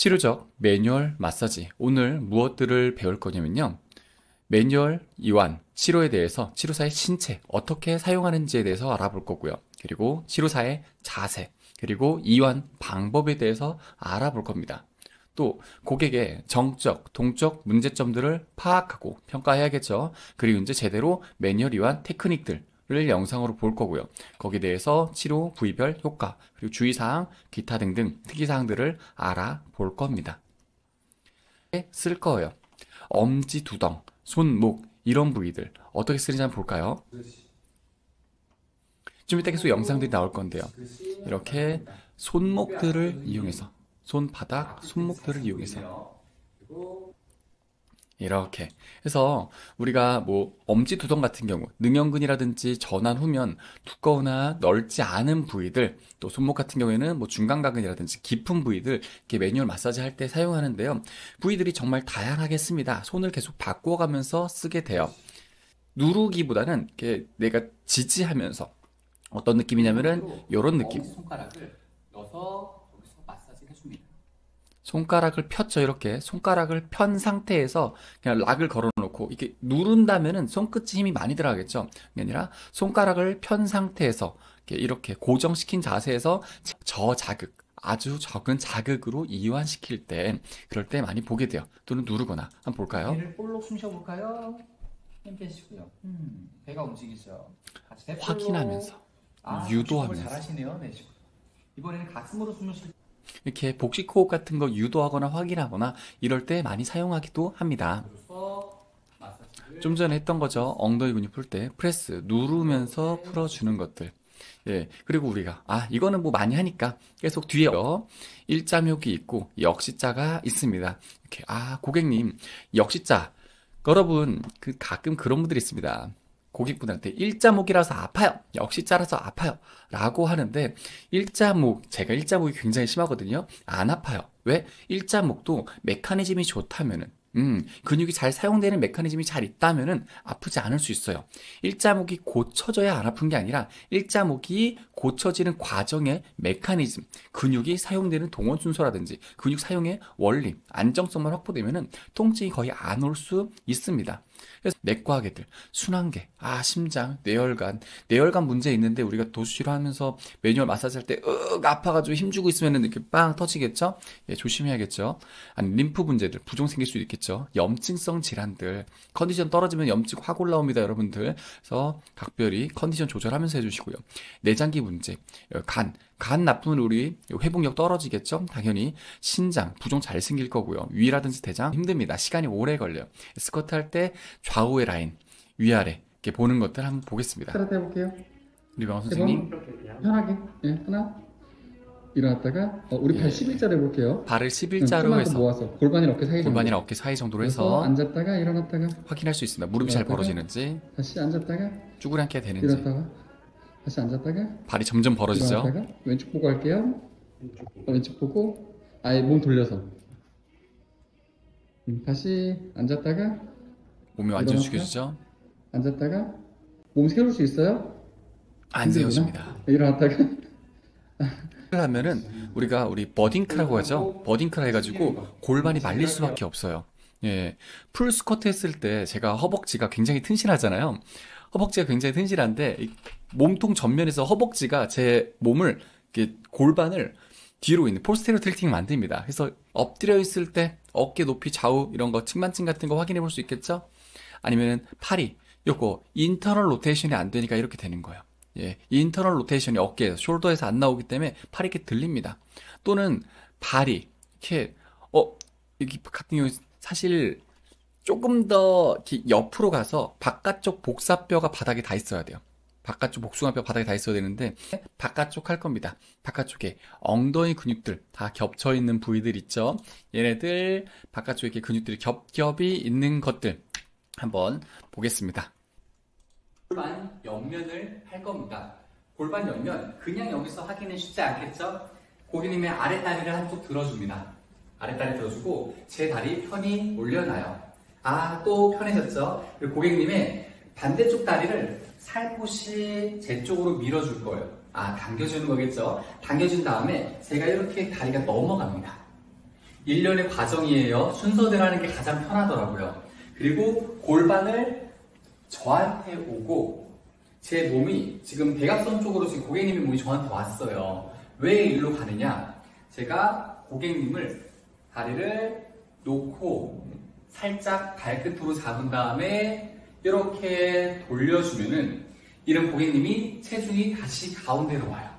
치료적 매뉴얼 마사지. 오늘 무엇들을 배울 거냐면요. 매뉴얼 이완, 치료에 대해서 치료사의 신체 어떻게 사용하는지에 대해서 알아볼 거고요. 그리고 치료사의 자세, 그리고 이완 방법에 대해서 알아볼 겁니다. 또 고객의 정적, 동적 문제점들을 파악하고 평가해야겠죠. 그리고 이제 제대로 매뉴얼 이완 테크닉들을 영상으로 볼 거고요. 거기에 대해서 치료 부위별 효과, 그리고 주의사항, 기타 등등 특이사항들을 알아볼 겁니다. 쓸 거예요. 엄지, 두덩, 손목 이런 부위들 어떻게 쓰는지 한번 볼까요? 좀 이따 계속 영상들이 나올 건데요. 이렇게 손목들을 이용해서 손바닥, 손목들을 이용해서 이렇게 해서 우리가 뭐 엄지두덩 같은 경우 능형근이라든지 전환 후면 두꺼우나 넓지 않은 부위들, 또 손목 같은 경우에는 뭐 중간가근이라든지 깊은 부위들 이렇게 매뉴얼 마사지 할 때 사용하는데요. 부위들이 정말 다양하겠습니다. 손을 계속 바꿔가면서 쓰게 돼요. 누르기보다는 이렇게 내가 지지하면서 어떤 느낌이냐면은 이런 느낌. 손가락을 넣어서 여기서 마사지 해줍니다. 손가락을 폈죠. 이렇게 손가락을 편 상태에서 그냥 락을 걸어놓고 이렇게 누른다면은 손끝이 힘이 많이 들어가겠죠. 그게 아니라 손가락을 편 상태에서 이렇게 고정시킨 자세에서 저자극, 아주 적은 자극으로 이완시킬 때, 그럴 때 많이 보게 돼요. 또는 누르거나 한번 볼까요? 배를 볼록 숨 쉬어볼까요? 힘 빼시고요. 배가 움직이죠. 같이 배볼로. 확인하면서 유도하면서 잘하시네요. 내쉬고. 이번에는 가슴으로 숨을 쉴 이렇게 복식호흡 같은 거 유도하거나 확인하거나 이럴 때 많이 사용하기도 합니다. 좀 전에 했던 거죠. 엉덩이 근육 풀 때 프레스 누르면서 풀어주는 것들. 예, 그리고 우리가 이거는 뭐 많이 하니까 계속 뒤에 일자목이 있고 역시자가 있습니다. 이렇게 고객님 역시자. 여러분 가끔 그런 분들이 있습니다. 고객분한테 일자목이라서 아파요, 역시자라서 아파요 라고 하는데, 제가 일자목이 굉장히 심하거든요. 안 아파요. 왜? 일자목도 메커니즘이 좋다면은, 근육이 잘 사용되는 메커니즘이 잘 있다면은 아프지 않을 수 있어요. 일자목이 고쳐져야 안 아픈 게 아니라 일자목이 고쳐지는 과정의 메커니즘, 근육이 사용되는 동원 순서라든지 근육 사용의 원리, 안정성만 확보되면은 통증이 거의 안 올 수 있습니다. 그래서 내과계들, 순환계, 심장, 뇌혈관 문제 있는데 우리가 도수치료하면서 매뉴얼 마사지 할 때 아파가지고 힘주고 있으면 이렇게 빵 터지겠죠? 예, 조심해야겠죠. 아니 림프 문제들, 부종 생길 수도 있겠죠. 염증성 질환들, 컨디션 떨어지면 염증 확 올라옵니다, 여러분들. 그래서 각별히 컨디션 조절하면서 해주시고요. 내장기 문제, 간 나쁘면 우리 회복력 떨어지겠죠? 당연히 신장, 부종 잘 생길 거고요. 위라든지 대장 힘듭니다. 시간이 오래 걸려요. 스쿼트 할 때 좌우의 라인, 위아래 이렇게 보는 것들 한번 보겠습니다. 스쿼트 해볼게요. 우리 병원 선생님. 편하게. 예, 하나. 일어났다가 우리 발 11자로 해볼게요. 발을 11자로 해서 모아서 골반이랑 어깨 사이 정도로 해서 앉았다가 일어났다가 확인할 수 있습니다. 무릎이 잘 벌어지는지, 다시 앉았다가 쭈그랑게 되는지, 일어났다가 다시 앉았다가 발이 점점 벌어지죠. 일어났다가 왼쪽 보고 할게요. 왼쪽 보고 몸 돌려서 다시 앉았다가 몸이 완전 숙여지죠. 앉았다가 몸 세울 수 있어요? 안 세워집니다. 일어났다가 하면은 우리 버딩크라고 하죠. 버딩크라 해가지고 골반이 말릴 수밖에 없어요. 예, 풀 스쿼트 했을 때 제가 허벅지가 굉장히 튼실하잖아요. 허벅지가 굉장히 튼실한데 몸통 전면에서 허벅지가 제 몸을 골반을 뒤로 있는 포스테리어 틸팅 만듭니다. 그래서 엎드려 있을 때 어깨 높이 좌우 이런 거 측만증 같은 거 확인해 볼 수 있겠죠? 아니면은 팔이 요거 인터널 로테이션이 안 되니까 이렇게 되는 거예요. 예, 인터널 로테이션이 어깨에서 숄더에서 안 나오기 때문에 팔이 이렇게 들립니다. 또는 발이 이렇게 여기 같은 경우 사실 조금 더 이렇게 옆으로 가서 바깥쪽 복사뼈가 바닥에 다 있어야 돼요. 바깥쪽 복숭아뼈 바닥에 다 있어야 되는데 바깥쪽 할 겁니다. 바깥쪽에 엉덩이 근육들 다 겹쳐 있는 부위들 있죠. 얘네들 바깥쪽에 이렇게 근육들이 겹겹이 있는 것들 한번 보겠습니다. 골반 옆면을 할 겁니다. 골반 옆면 그냥 여기서 하기는 쉽지 않겠죠? 고객님의 아랫다리를 한쪽 들어줍니다. 아랫다리 들어주고 제 다리 편히 올려놔요. 또 편해졌죠? 그리고 고객님의 반대쪽 다리를 살포시 제 쪽으로 밀어줄 거예요. 당겨주는 거겠죠? 당겨준 다음에 제가 이렇게 다리가 넘어갑니다. 일련의 과정이에요. 순서대로 하는 게 가장 편하더라고요. 그리고 골반을 저한테 오고 제 몸이 지금 대각선 쪽으로 지금 고객님의 몸이 저한테 왔어요. 왜 일로 가느냐? 제가 고객님을 다리를 놓고 살짝 발끝으로 잡은 다음에 이렇게 돌려주면은 이런 고객님이 체중이 다시 가운데로 와요.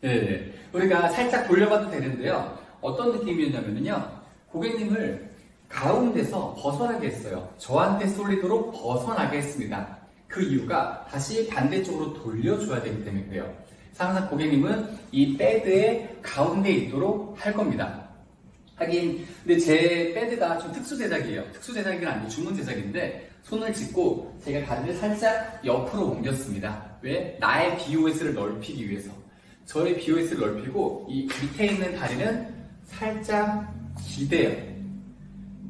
네, 우리가 살짝 돌려봐도 되는데요. 어떤 느낌이었냐면요. 고객님을 가운데서 벗어나게 했어요. 저한테 쏠리도록 벗어나게 했습니다. 그 이유가 다시 반대쪽으로 돌려줘야 되기 때문에 그래요. 항상 고객님은 이 패드의 가운데에 있도록 할 겁니다. 하긴 근데 제 패드가 좀 특수 제작이에요. 특수 제작은 아니고 주문 제작인데 손을 짚고 제가 다리를 살짝 옆으로 옮겼습니다. 왜? 나의 BOS를 넓히기 위해서. 저의 BOS를 넓히고 이 밑에 있는 다리는 살짝 기대요.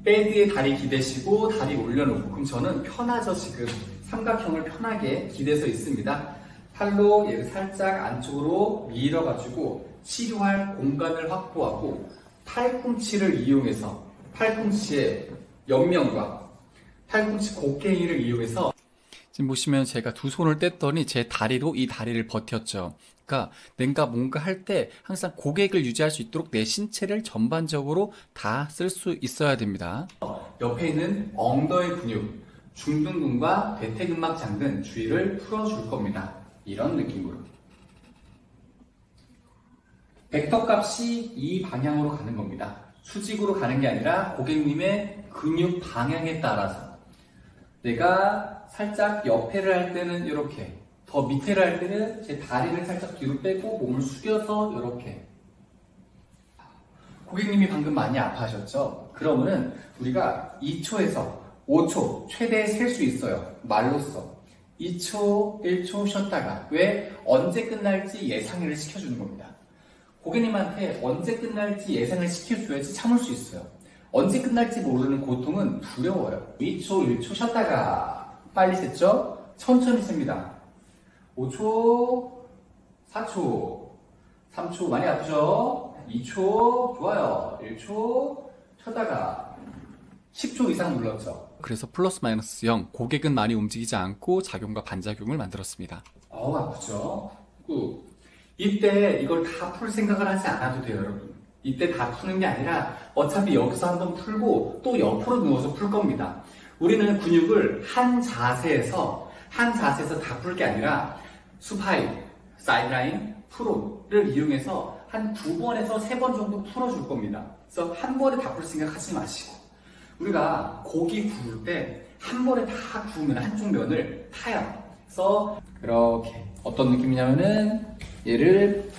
패드에 다리 기대시고 다리 올려놓고 그럼 저는 편하죠. 지금 삼각형을 편하게 기대서 있습니다. 팔로 얘를 살짝 안쪽으로 밀어가지고 치료할 공간을 확보하고 팔꿈치를 이용해서 팔꿈치의 옆면과 팔꿈치 곡괭이를 이용해서 지금 보시면 제가 두 손을 뗐더니 제 다리로 이 다리를 버텼죠. 그러니까 내가 뭔가 할 때 항상 고객을 유지할 수 있도록 내 신체를 전반적으로 다 쓸 수 있어야 됩니다. 옆에 있는 엉덩이 근육, 중둔근과 대퇴근막 장근 주위를 풀어줄 겁니다. 이런 느낌으로. 벡터 값이 이 방향으로 가는 겁니다. 수직으로 가는 게 아니라 고객님의 근육 방향에 따라서 내가 살짝 옆에를 할 때는 이렇게 더 밑에를 할 때는 제 다리를 살짝 뒤로 빼고 몸을 숙여서 이렇게. 고객님이 방금 많이 아파하셨죠? 그러면은 우리가 2초에서 5초 최대 셀 수 있어요. 말로써 2초, 1초 쉬었다가 왜? 언제 끝날지 예상을 시켜주는 겁니다. 고객님한테 언제 끝날지 예상을 시켜줘야지 참을 수 있어요. 언제 끝날지 모르는 고통은 두려워요. 2초, 1초 쉬었다가 빨리 셌죠? 천천히 셉니다. 5초, 4초, 3초 많이 아프죠? 2초 좋아요. 1초 쉬었다가 10초 이상 눌렀죠. 그래서 플러스 마이너스 0 고객은 많이 움직이지 않고 작용과 반작용을 만들었습니다. 아프죠? 이때 이걸 다 풀 생각을 하지 않아도 돼요, 여러분. 이때 다 푸는 게 아니라 어차피 여기서 한번 풀고 또 옆으로 누워서 풀 겁니다. 우리는 근육을 한 자세에서 다 풀 게 아니라 수파이, 사이드라인, 프론을 이용해서 한 2번에서 3번 정도 풀어줄 겁니다. 그래서 한 번에 다 풀 생각하지 마시고 우리가 고기 구울 때 한 번에 다 구우면 한쪽 면을 타요. 그래서 이렇게 어떤 느낌이냐면은 얘를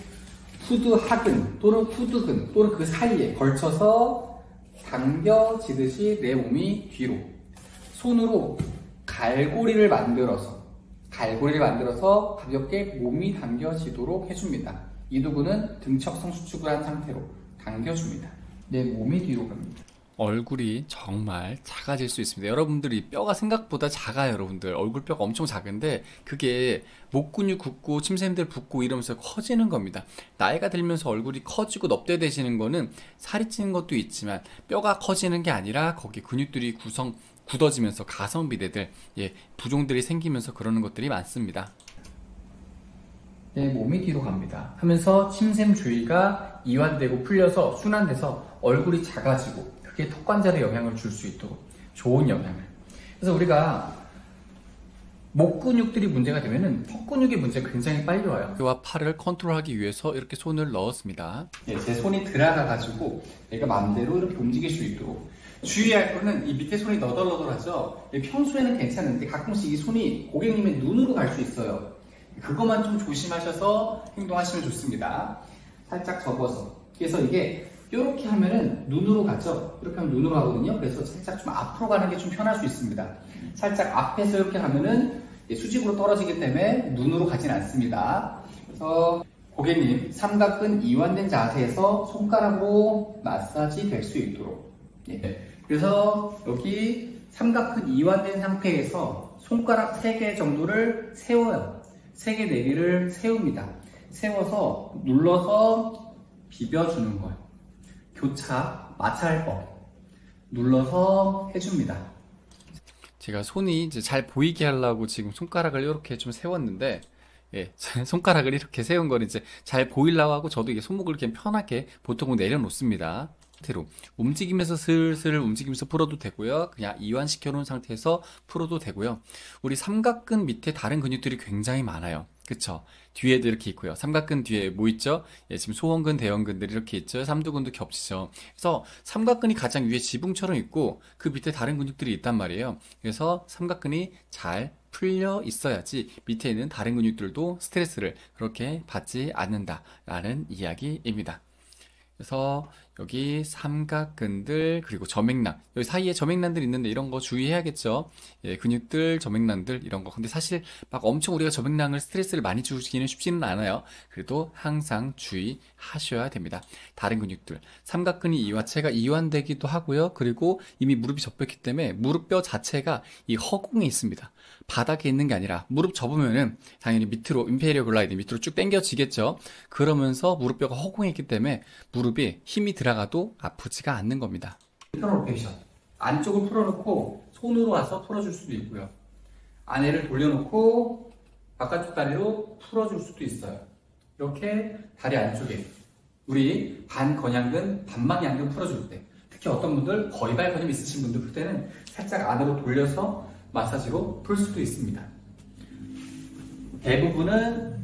푸드하근 또는 푸드근 또는 그 사이에 걸쳐서 당겨지듯이 내 몸이 뒤로 손으로 갈고리를 만들어서 가볍게 몸이 당겨지도록 해줍니다. 이 도구는 등척성 수축을 한 상태로 당겨줍니다. 내 몸이 뒤로 갑니다. 얼굴이 정말 작아질 수 있습니다. 여러분들이 뼈가 생각보다 작아요. 여러분들 얼굴뼈가 엄청 작은데 그게 목 근육 굳고 침샘들 붓고 이러면서 커지는 겁니다. 나이가 들면서 얼굴이 커지고 넙대대지는 거는 살이 찌는 것도 있지만 뼈가 커지는 게 아니라 거기 근육들이 굳어지면서 가성비대들 부종들이 생기면서 그러는 것들이 많습니다. 내 몸이 뒤로 갑니다 하면서 침샘 주위가 이완되고 풀려서 순환돼서 얼굴이 작아지고 그게 턱관절에 영향을 줄 수 있도록 좋은 영향을. 그래서 우리가 목 근육들이 문제가 되면은 턱 근육의 문제가 굉장히 빨리 와요. 뼈와 팔을 컨트롤하기 위해서 이렇게 손을 넣었습니다. 제 손이 들어가가지고 내가 마음대로 이렇게 움직일 수 있도록. 주의할 거는 이 밑에 손이 너덜너덜하죠? 평소에는 괜찮은데 가끔씩 이 손이 고객님의 눈으로 갈 수 있어요. 그것만 좀 조심하셔서 행동하시면 좋습니다. 살짝 접어서. 그래서 이게 이렇게 하면은 눈으로 가죠? 이렇게 하면 눈으로 가거든요. 그래서 살짝 좀 앞으로 가는 게 좀 편할 수 있습니다. 살짝 앞에서 이렇게 하면은 수직으로 떨어지기 때문에 눈으로 가진 않습니다. 그래서 고객님 삼각근 이완된 자세에서 손가락으로 마사지 될 수 있도록. 그래서 여기 삼각근 이완된 상태에서 손가락 3개 정도를 세워요. 3개, 4개를 세웁니다. 세워서 눌러서 비벼주는 거예요. 교차, 마찰법 눌러서 해줍니다. 제가 손이 이제 잘 보이게 하려고 지금 손가락을 이렇게 좀 세웠는데, 예, 손가락을 이렇게 세운 건 이제 잘 보이려고 하고 저도 이게 손목을 이렇게 편하게 보통은 내려놓습니다. 상태로 움직이면서 슬슬 움직이면서 풀어도 되고요. 그냥 이완시켜 놓은 상태에서 풀어도 되고요. 우리 삼각근 밑에 다른 근육들이 굉장히 많아요. 그쵸? 뒤에도 이렇게 있고요. 삼각근 뒤에 뭐 있죠? 예, 지금 소원근, 대원근들이 이렇게 있죠. 삼두근도 겹치죠. 그래서 삼각근이 가장 위에 지붕처럼 있고 그 밑에 다른 근육들이 있단 말이에요. 그래서 삼각근이 잘 풀려 있어야지 밑에 있는 다른 근육들도 스트레스를 그렇게 받지 않는다라는 이야기입니다. 그래서 여기 삼각근들 그리고 점액낭 여기 사이에 점액낭들 있는데 이런 거 주의해야겠죠. 예, 근육들 점액낭들 이런 거 근데 사실 막 엄청 우리가 점액낭을 스트레스를 많이 주기는 쉽지는 않아요. 그래도 항상 주의하셔야 됩니다. 다른 근육들 삼각근이 이완체가 이완되기도 하고요. 그리고 이미 무릎이 접혔기 때문에 무릎뼈 자체가 이 허공에 있습니다. 바닥에 있는 게 아니라 무릎 접으면은 당연히 밑으로 인페리어 글라이드 밑으로 쭉 당겨지겠죠. 그러면서 무릎뼈가 허공에 있기 때문에 무릎에 힘이 들어가도 아프지가 않는 겁니다. 인터로테이션 안쪽을 풀어놓고 손으로 와서 풀어줄 수도 있고요. 안에를 돌려놓고 바깥쪽 다리로 풀어줄 수도 있어요. 이렇게 다리 안쪽에 우리 반건양근, 반막양근 풀어줄 때 특히 어떤 분들 거리발근염 있으신 분들 풀 때는 살짝 안으로 돌려서 마사지로 풀 수도 있습니다. 대부분은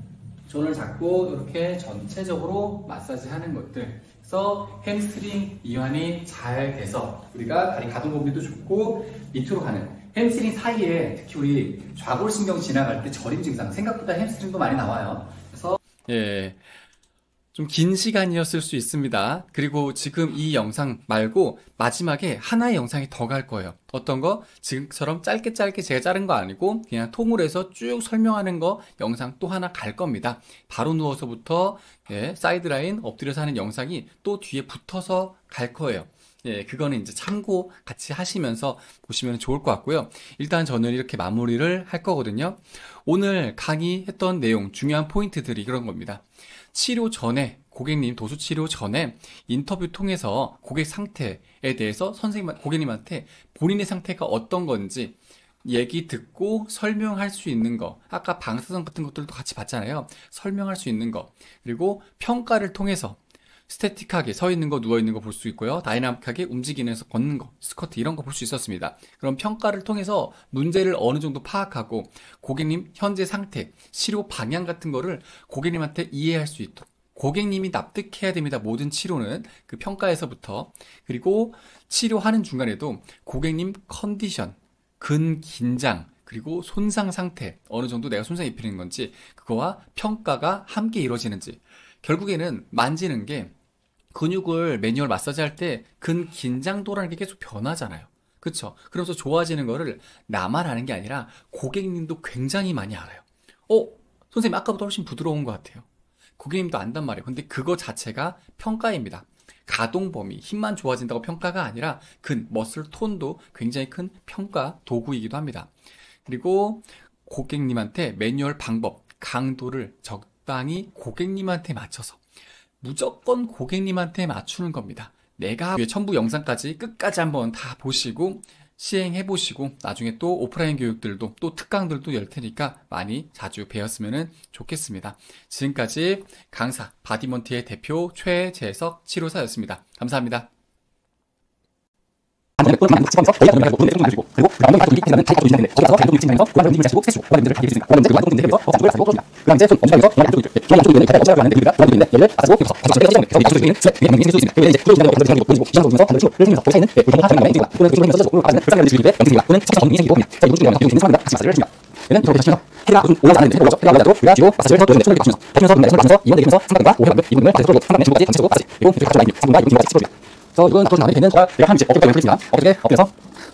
손을 잡고 이렇게 전체적으로 마사지 하는 것들 그래서 햄스트링 이완이 잘 돼서 우리가 다리 가동 범위도 좋고 밑으로 가는 햄스트링 사이에 특히 우리 좌골신경 지나갈 때 저림 증상 생각보다 햄스트링도 많이 나와요. 그래서 예. 좀 긴 시간이었을 수 있습니다. 그리고 지금 이 영상 말고 마지막에 하나의 영상이 더 갈 거예요. 어떤 거? 지금처럼 짧게 제가 자른 거 아니고 그냥 통으로 해서 쭉 설명하는 거 영상 또 하나 갈 겁니다. 바로 누워서부터 예, 사이드라인 엎드려서 하는 영상이 또 뒤에 붙어서 갈 거예요. 예, 그거는 이제 참고 같이 하시면서 보시면 좋을 것 같고요. 일단 저는 이렇게 마무리를 할 거거든요. 오늘 강의했던 내용, 중요한 포인트들이 그런 겁니다. 치료 전에, 고객님 도수 치료 전에 인터뷰 통해서 고객 상태에 대해서 고객님한테 본인의 상태가 어떤 건지 얘기 듣고 설명할 수 있는 거, 아까 방사선 같은 것들도 같이 봤잖아요. 설명할 수 있는 거, 그리고 평가를 통해서 스태틱하게 서 있는 거, 누워 있는 거 볼 수 있고요. 다이나믹하게 움직이면서 걷는 거, 스쿼트 이런 거 볼 수 있었습니다. 그럼 평가를 통해서 문제를 어느 정도 파악하고 고객님 현재 상태, 치료 방향 같은 거를 고객님한테 이해할 수 있도록 고객님이 납득해야 됩니다. 모든 치료는 그 평가에서부터. 그리고 치료하는 중간에도 고객님 컨디션, 근긴장, 그리고 손상 상태, 어느 정도 내가 손상이 입히는 건지 그거와 평가가 함께 이루어지는지 결국에는 만지는 게 근육을 매뉴얼 마사지 할 때 근긴장도라는 게 계속 변하잖아요. 그쵸? 그러면서 좋아지는 거를 나만 아는 게 아니라 고객님도 굉장히 많이 알아요. 선생님 아까보다 훨씬 부드러운 것 같아요. 고객님도 안단 말이에요. 근데 그거 자체가 평가입니다. 가동 범위, 힘만 좋아진다고 평가가 아니라 머슬 톤도 굉장히 큰 평가 도구이기도 합니다. 그리고 고객님한테 매뉴얼 방법, 강도를 적당히 고객님한테 맞춰서 무조건 고객님한테 맞추는 겁니다. 내가 첨부 영상까지 끝까지 한번 다 보시고 시행해 보시고 나중에 또 오프라인 교육들도 또 특강들도 열 테니까 많이 자주 배웠으면 좋겠습니다. 지금까지 강사 바디먼트의 대표 최재석 치료사였습니다. 감사합니다. 얘는 이렇게 하시면서 헤드가 무슨 오가 안 되는데 헤드가 올라가도 우리가 뒤로 마사지를 더 돌리면서 손을 하시면서 하시면서 손을 이완되면서 삼각근과 오형근 이분을 다시 풀어주고 삼각근 전부까지 전체적으로 마사지 그리고 이쪽 각종 라인 3분과 2분 뒤까지 풀어줍니다. 그래서 이건 풀어준 다음에 걔는 내가 하면 이제 어깨부터 풀겠습니다. 어깨에 엎드려서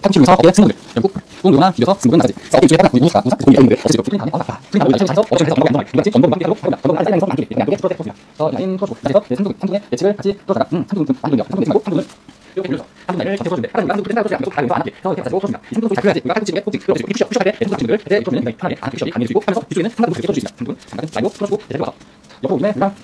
팔꿈치로 어깨 승모근 결국 꾹 누르거나 비벼서 승모근 마사지. 그래서 어깨 쪽에 하나 우스가 그리고 있는데 어깨 풀린 다음에 풀린 다음에 잘해서 어깨 해서 엉덩이 이같이 전동 방비하고 전동 다리 사이에서 만들게 양쪽에 풀어서 풀어줍니다. 그래서 라인 풀어주고 그래서 삼두근 예측을 같이 풀어다가 삼두근 말고 삼두근 이렇게 돌려서 삼두근을 이렇게 풀어주는데 다른 삼두근 땡다고 풀어주지 않고 안 하게 그래서 이렇게 가지고 풀어줍니다. 이 삼두근 잘 풀어야지 우리가 팔꿈치에 꼭지 풀어주고 이렇게 푸시할 때 삼두근을 이제 풀어주면 굉장히 편하게 안 푸시업이 강해지고 하면서 뒤쪽에는 삼두근 이렇게 풀어줄 수 있습니다. 삼두근 잠깐 라인으로 풀어주고 이제 와서 옆으로 오면 우리가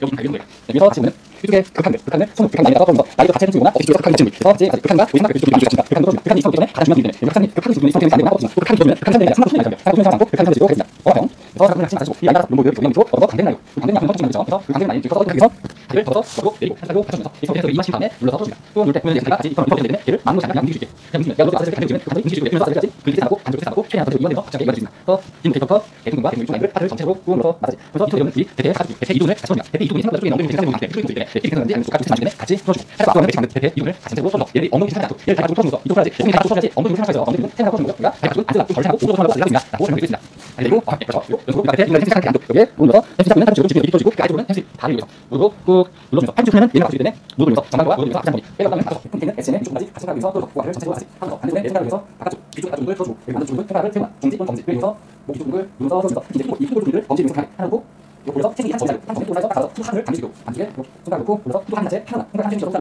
여기 갈비는 거예요. 여기서 지금은 이쪽에 극한들, 손을 극한 라인에다가 떨어져서 나이도 같이 해주거나 어디 쪽에서 극한이 지금 그래서 이제 극한과 우리 생각을 이쪽으로 밀어주십니다. 극한이 떨어지면 극한이 있기 때문에 가장 중요한 부분이 극한이 극한이 성격이 안 되면 극한이 떨어지면 극한이 되면 상관없이 되는 상관없이 되는 않고 극한이 떨어지고 그랬습니다. 형. 그래서 작품을 같이 가지고 이 라인에다가 롱보드 영향 밑으로 얻어 반대는 라인. 반대는 양쪽 떨어지는 거죠. 그래서 그 반대는 라인 뒤에서 떨어지면서 다리를 더 넣고 내리고 하고 받쳐주면서 이 상태에서 이마신 다음에 눌러서 떨어집니다. 또 누를 때 보면 얘가 같이 이렇게 되면 얘를 마음으로 잠깐 움직일게. 그냥 움직이면 내가 놓고 아래를 움직이면 극한이 움직이고 그러면서 아래까지 그 밑에 나고 반대로 나고 최대한 더 이완해서 정확하게 이완해줍니다. 그래서 이 데이터부터 대등근과 대등 이쪽 라인을 파를 전체로 꾹 눌러서 맞아지. 그래서 이쪽에 있는 이 대퇴 가지고 대퇴 이동을 같이 넣습니다. 대퇴 이동이 생각보다 쪽에 엉덩이 생각이 많기 때문에 이렇게 생각하는데 아니면 같이 만지기 때문에 같이 풀어주고 살짝 앞으로 하는 배치 만든 대퇴 이동을 같이 전체로 풀어줘. 얘를 엉덩이 생각하지 않고 얘를 다리 가지고 풀어주면서 이쪽으로 하지 엉덩이 다리 가지고 풀어야지 엉덩이를 생각해서 엉덩이는 생각하고 풀어주는 거죠. 그러니까 다리 가지고 앉으라고 덜 생각하고 오른쪽으로 하려고 생각합니다. 라고 설명드리겠습니다. 그리고 그렇죠. 연속으로 대퇴 이동을 생각하지 않고 여기에 꾹 눌러서 햄스트링 잡으면 팔꿈치 지금 뒤집어지고 그 아래쪽으로는 햄스트링 다리 위에서 무릎으로 꾹 눌러주면서 팔꿈치 풀면 얘는 가지고 있기 때문에 무릎을 위해서 정강과 무릎을 위해서 앞장머리 빼려고 하면 앞서 팽팽은 S는 이쪽까지 같이 생각을 위해서 또 고관을 전체로 같이 하면서 반대편에 내 생각을 위해서 바깥쪽 뒤쪽 바깥쪽을 풀어주고 여기 반대쪽을 생각을 세우나 중지 또는 검지 위해서 목 뒤쪽 근육을 누르면서 풀어주면서 이제 이 핑골 부분을 검지 위해서 하고 요 골에서 체중이 한 점에 딱 가서 두 하늘 당기시고 반지에 손가락 놓고 눌러서 또 한 자체 하나 손가락 한 점씩